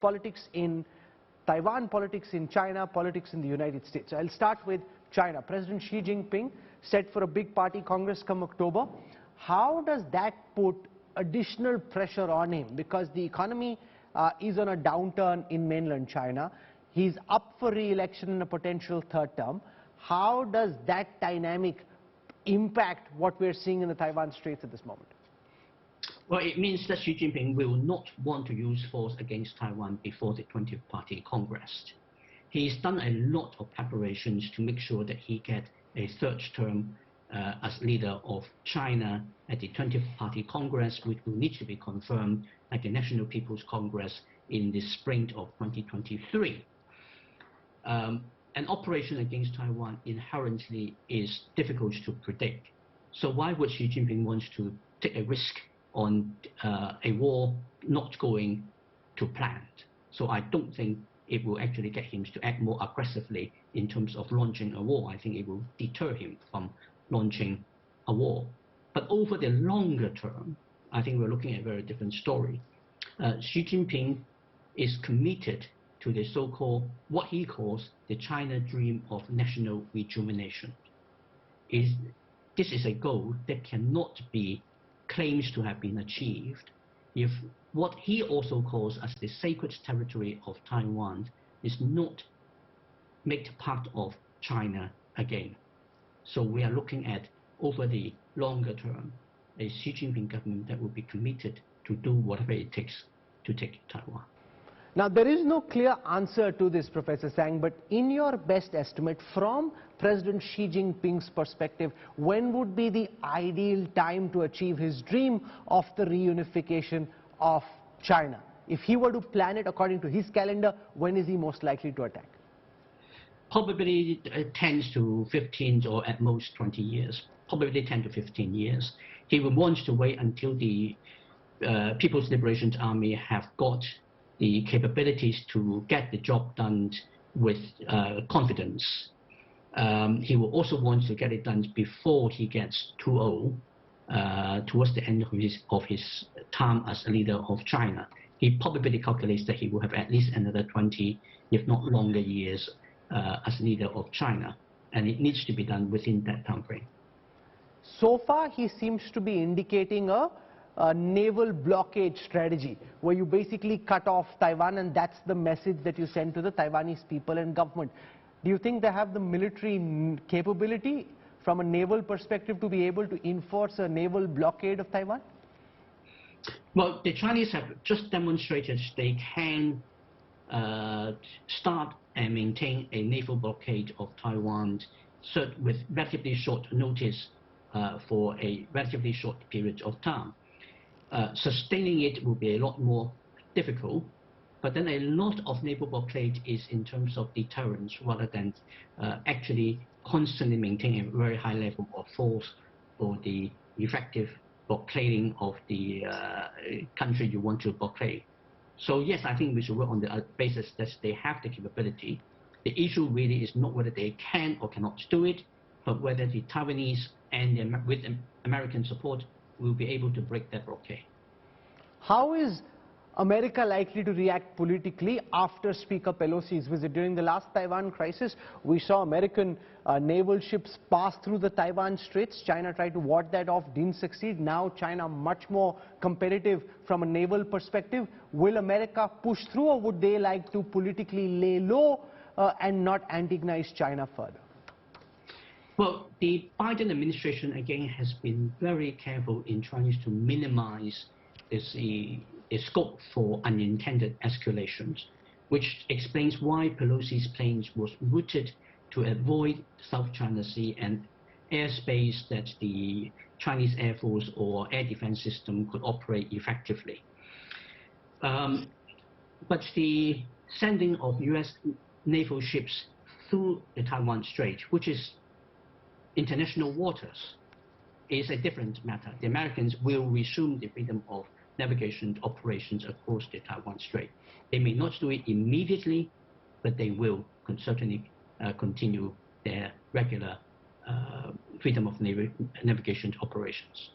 politics in Taiwan, politics in China, politics in the United States. I'll start with China. President Xi Jinping set for a big party congress come October. How does that put additional pressure on him? Because the economy is on a downturn in mainland China. He's up for re-election in a potential third term. How does that dynamic impact what we're seeing in the Taiwan Straits at this moment? Well, it means that Xi Jinping will not want to use force against Taiwan before the 20th Party Congress. He's done a lot of preparations to make sure that he gets a third term as leader of China at the 20th Party Congress, which will need to be confirmed at the National People's Congress in the spring of 2023. An operation against Taiwan inherently is difficult to predict. So why would Xi Jinping want to take a risk on a war not going to plan? So I don't think it will actually get him to act more aggressively in terms of launching a war. I think it will deter him from launching a war. But over the longer term, I think we're looking at a very different story. Xi Jinping is committed to the so-called, what he calls the China dream of national rejuvenation. This is a goal that cannot be claimed to have been achieved if what he also calls as the sacred territory of Taiwan is not made part of China again. So we are looking at, over the longer term, a Xi Jinping government that will be committed to do whatever it takes to take Taiwan. Now, there is no clear answer to this, Professor Tsang, but in your best estimate, from President Xi Jinping's perspective, when would be the ideal time to achieve his dream of the reunification of China? If he were to plan it according to his calendar, when is he most likely to attack? Probably 10 to 15 or at most 20 years, probably 10 to 15 years. He will want to wait until the People's Liberation Army have got the capabilities to get the job done with confidence. He will also want to get it done before he gets too old, towards the end of his time as a leader of China. He probably calculates that he will have at least another 20, if not longer years as leader of China, and it needs to be done within that time frame. So far, he seems to be indicating a naval blockade strategy, where you basically cut off Taiwan, and that's the message that you send to the Taiwanese people and government. Do you think they have the military capability from a naval perspective to be able to enforce a naval blockade of Taiwan? Well, the Chinese have just demonstrated they can start and maintain a naval blockade of Taiwan with relatively short notice for a relatively short period of time. Sustaining it will be a lot more difficult, but then a lot of naval blockade is in terms of deterrence rather than actually constantly maintaining a very high level of force for the effective blockading of the country you want to blockade. So yes, I think we should work on the basis that they have the capability. The issue really is not whether they can or cannot do it, but whether the Taiwanese and with American support will be able to break that blockade. How is America likely to react politically after Speaker Pelosi's visit? During the last Taiwan crisis, we saw American naval ships pass through the Taiwan Straits. China tried to ward that off, didn't succeed. Now China much more competitive from a naval perspective. Will America push through, or would they like to politically lay low and not antagonize China further? Well, the Biden administration, again, has been very careful in trying to minimize the scope for unintended escalations, which explains why Pelosi's planes was routed to avoid South China Sea and airspace that the Chinese Air Force or air defense system could operate effectively. But the sending of U.S. naval ships through the Taiwan Strait, which is international waters, is a different matter. The Americans will resume the freedom of navigation operations across the Taiwan Strait. They may not do it immediately, but they will certainly continue their regular freedom of navigation operations.